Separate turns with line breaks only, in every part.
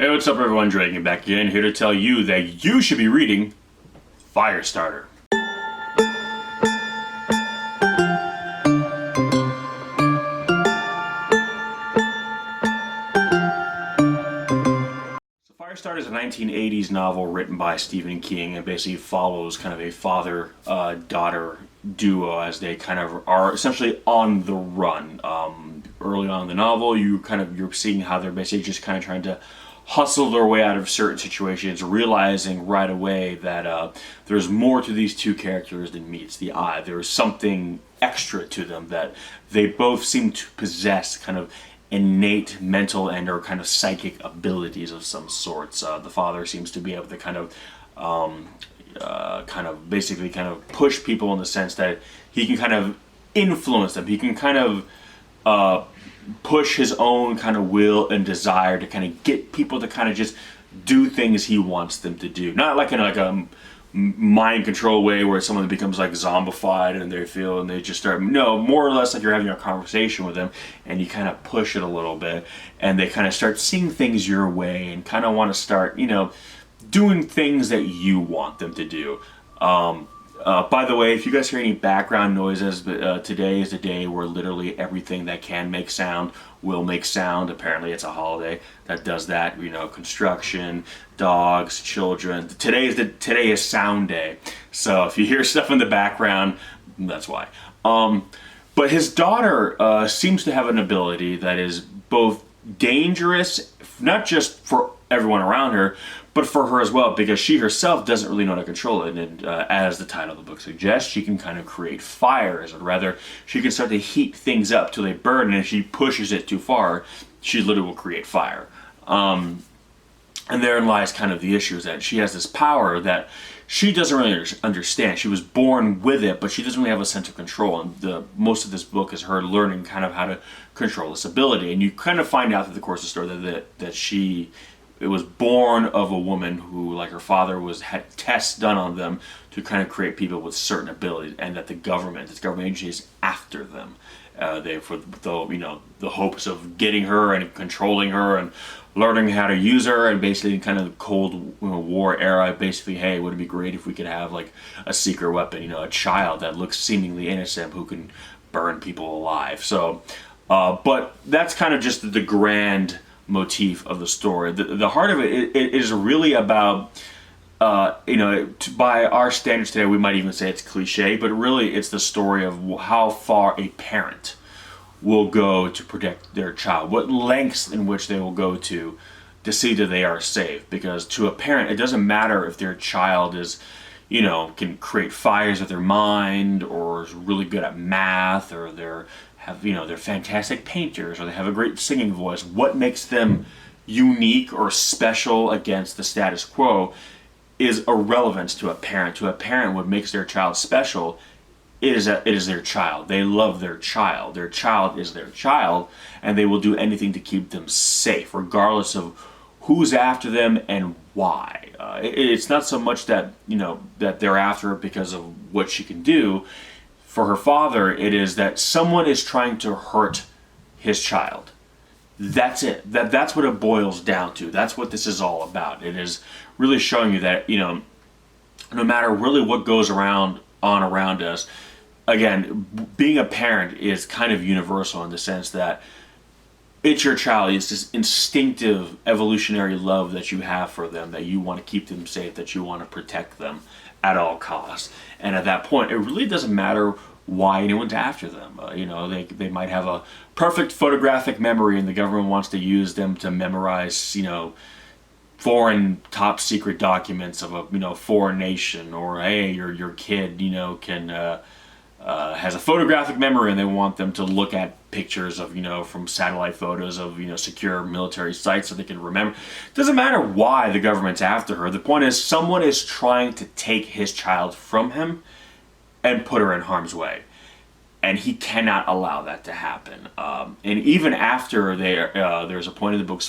Hey, what's up everyone? DREAGEN back again, here to tell you that you should be reading Firestarter. So Firestarter is a 1980s novel written by Stephen King and basically follows kind of a father-daughter duo as they kind of are essentially on the run. Early on in the novel, you're seeing how they're basically just kind of trying to hustle their way out of certain situations, realizing right away that there's more to these two characters than meets the eye. There's something extra to them, that they both seem to possess kind of innate mental and or kind of psychic abilities of some sorts. The father seems to be able to kind of basically push people in the sense that he can kind of influence them. He can kind of push his own kind of will and desire to kind of get people to kind of just do things he wants them to do. Not like in like a mind control way where someone becomes like zombified and they just start, no, more or less like you're having a conversation with them and you kind of push it a little bit and they kind of start seeing things your way and kind of want to start, doing things that you want them to do. By the way, if you guys hear any background noises, today is the day where literally everything that can make sound will make sound. Apparently it's a holiday that does that. Construction, dogs, children. Today is sound day. So if you hear stuff in the background, that's why. But his daughter seems to have an ability that is both dangerous, not just for everyone around her, but for her as well, because she herself doesn't really know how to control it. And as the title of the book suggests, she can kind of create fires, or rather, she can start to heat things up till they burn, and if she pushes it too far, she literally will create fire. And therein lies kind of the issue, is that she has this power that she doesn't really understand. She was born with it, but she doesn't really have a sense of control. And most of this book is her learning kind of how to control this ability. And you kind of find out through the course of the story that it was born of a woman who, like her father, had tests done on them to kind of create people with certain abilities, and that this government agency is after them. For the hopes of getting her and controlling her and learning how to use her, and basically kind of the Cold War era. Basically, hey, would it be great if we could have like a secret weapon? A child that looks seemingly innocent who can burn people alive. So, but that's kind of just the grand motif of the story. The heart of it is really about, by our standards today, we might even say it's cliche, but really it's the story of how far a parent will go to protect their child, what lengths in which they will go to see that they are safe. Because to a parent, it doesn't matter if their child is, can create fires with their mind, or is really good at math, or they're fantastic painters, or they have a great singing voice. What makes them unique or special against the status quo is irrelevant to a parent. To a parent, what makes their child special is that it is their child. They love their child. Their child is their child, and they will do anything to keep them safe, regardless of who's after them and why. It's not so much that that they're after her because of what she can do. For her father, it is that someone is trying to hurt his child. That's it. That's what it boils down to. That's what this is all about. It is really showing you that, no matter really what goes around us, again, being a parent is kind of universal in the sense that it's your child. It's this instinctive evolutionary love that you have for them, that you want to keep them safe, that you want to protect them at all costs. And at that point, it really doesn't matter why anyone's after them. They might have a perfect photographic memory, and the government wants to use them to memorize, foreign top secret documents of a foreign nation. Or hey, your kid has a photographic memory, and they want them to look at pictures of from satellite photos of secure military sites so they can remember. It doesn't matter why the government's after her. The point is, someone is trying to take his child from him and put her in harm's way, and he cannot allow that to happen. And even after there's a point in the book,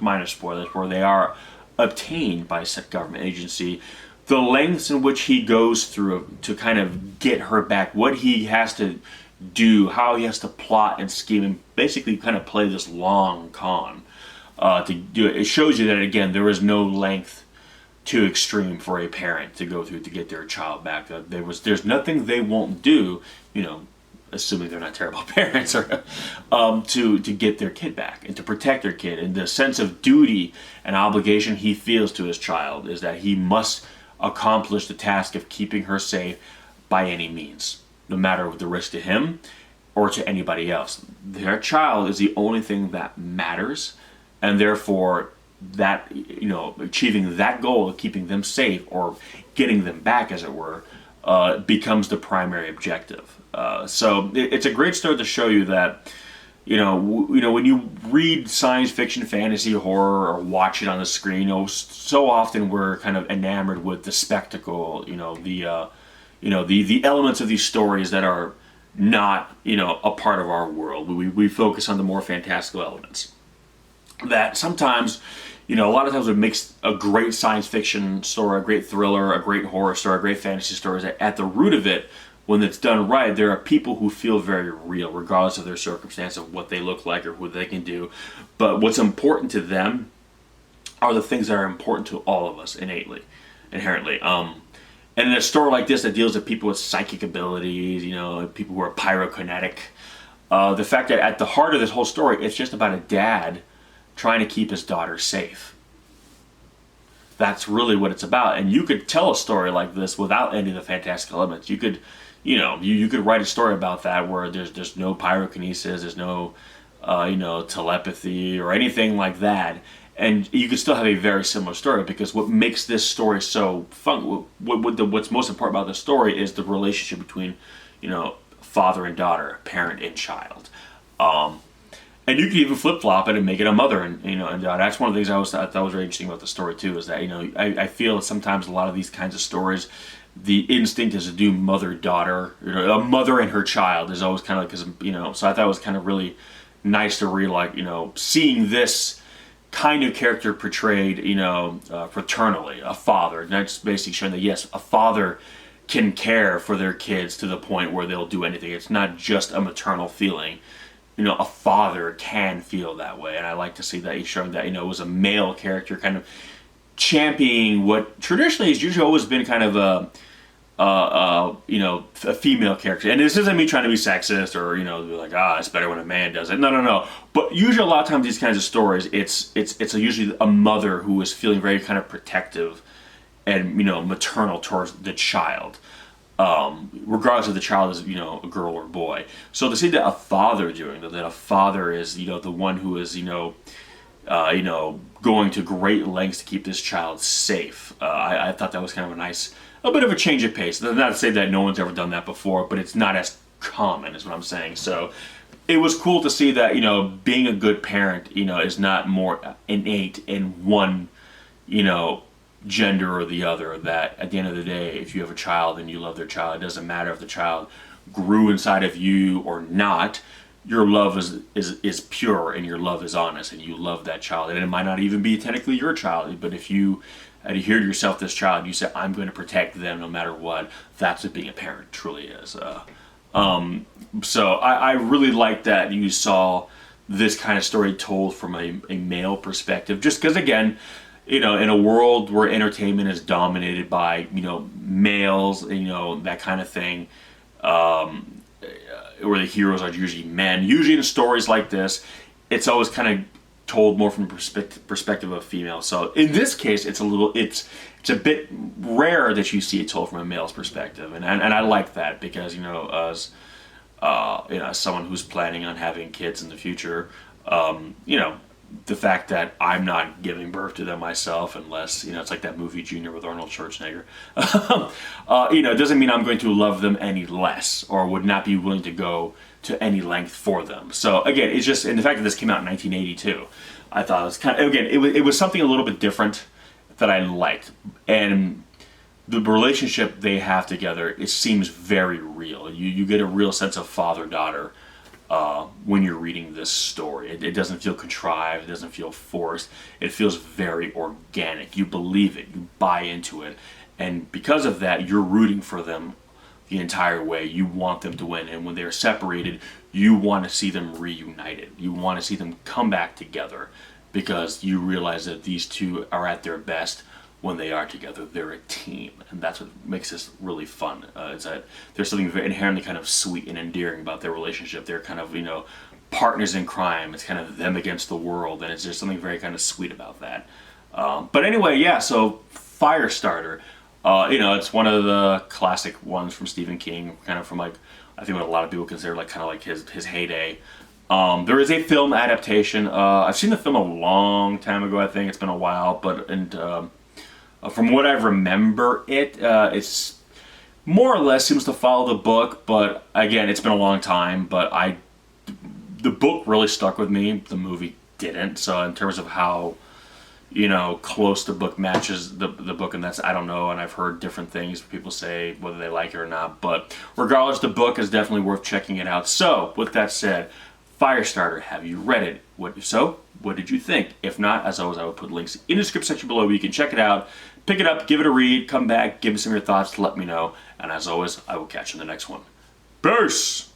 minor spoilers, where they are obtained by said government agency, the lengths in which he goes through to kind of get her back, what he has to do, how he has to plot and scheme, and basically kind of play this long con. to do it. It shows you that, again, there is no length too extreme for a parent to go through to get their child back. There's nothing they won't do, assuming they're not terrible parents, or to get their kid back and to protect their kid. And the sense of duty and obligation he feels to his child is that he must accomplish the task of keeping her safe by any means, no matter the risk to him or to anybody else. Their child is the only thing that matters, and therefore that, achieving that goal of keeping them safe or getting them back, as it were, becomes the primary objective. So it's a great story to show you that, when you read science fiction, fantasy, horror, or watch it on the screen, so often we're kind of enamored with the spectacle, the elements of these stories that are not, a part of our world. We focus on the more fantastical elements. That sometimes, a lot of times what makes a great science fiction story, a great thriller, a great horror story, a great fantasy story is that at the root of it, when it's done right, there are people who feel very real, regardless of their circumstance, of what they look like or who they can do. But what's important to them are the things that are important to all of us inherently. And in a story like this that deals with people with psychic abilities, people who are pyrokinetic, the fact that at the heart of this whole story, it's just about a dad trying to keep his daughter safe. That's really what it's about. And you could tell a story like this without any of the fantastic elements. You could, you could write a story about that where there's no pyrokinesis, there's no, telepathy or anything like that. And you could still have a very similar story, because what makes this story so fun, what's most important about the story is the relationship between, father and daughter, parent and child. And you could even flip-flop it and make it a mother, and that's one of the things I thought was very interesting about the story too. Is that I feel sometimes a lot of these kinds of stories, the instinct is to do mother-daughter, a mother and her child is always kind of because So I thought it was kind of really nice to read, seeing this kind of character portrayed, fraternally, a father. And that's basically showing that yes, a father can care for their kids to the point where they'll do anything. It's not just a maternal feeling. A father can feel that way, and I like to see that he's showing that, it was a male character kind of championing what traditionally has usually always been kind of a female character. And this isn't me trying to be sexist or, like, it's better when a man does it. No. But usually a lot of times these kinds of stories, it's usually a mother who is feeling very kind of protective and, maternal towards the child. Regardless if the child is, a girl or boy. So to see that a father doing that a father is, the one who is, going to great lengths to keep this child safe. I thought that was kind of a bit of a change of pace. Not to say that no one's ever done that before, but it's not as common, is what I'm saying. So it was cool to see that, being a good parent, is not more innate in one, gender or the other. That at the end of the day, if you have a child and you love their child, it doesn't matter if the child grew inside of you or not. Your love is pure and your love is honest, and you love that child. And it might not even be technically your child, but if you adhere to yourself, this child, you say, I'm going to protect them no matter what. That's what being a parent truly is. So I really like that you saw this kind of story told from a male perspective, just because, again, in a world where entertainment is dominated by, males, that kind of thing, where the heroes are usually men. Usually in stories like this, it's always kind of told more from the perspective of a female. So in this case, it's a bit rare that you see it told from a male's perspective, and I like that because as someone who's planning on having kids in the future, the fact that I'm not giving birth to them myself, unless, it's like that movie Junior with Arnold Schwarzenegger, it doesn't mean I'm going to love them any less or would not be willing to go to any length for them. So again, it's just, and the fact that this came out in 1982, I thought it was kind of, again, it was something a little bit different that I liked. And the relationship they have together, it seems very real. You get a real sense of father-daughter when you're reading this story. It doesn't feel contrived, it doesn't feel forced, it feels very organic. You believe it, you buy into it, and because of that, you're rooting for them the entire way. You want them to win, and when they're separated, you want to see them reunited. You want to see them come back together because you realize that these two are at their best when they are together. They're a team, and that's what makes this really fun. It's that there's something very inherently kind of sweet and endearing about their relationship. They're kind of, partners in crime. It's kind of them against the world, and it's just something very kind of sweet about that. But anyway, yeah, so Firestarter, it's one of the classic ones from Stephen King, kind of from like, I think what a lot of people consider like kind of like his heyday. There is a film adaptation. I've seen the film a long time ago, I think. It's been a while, from what I remember, it's more or less seems to follow the book, but again, it's been a long time. But the book really stuck with me. The movie didn't. So in terms of how close the book matches the book, and I don't know. And I've heard different things. People say whether they like it or not. But regardless, the book is definitely worth checking it out. So with that said, Firestarter, have you read it? If so, what did you think? If not, as always, I will put links in the description section below where you can check it out, pick it up, give it a read, come back, give me some of your thoughts, let me know. And as always, I will catch you in the next one. Peace!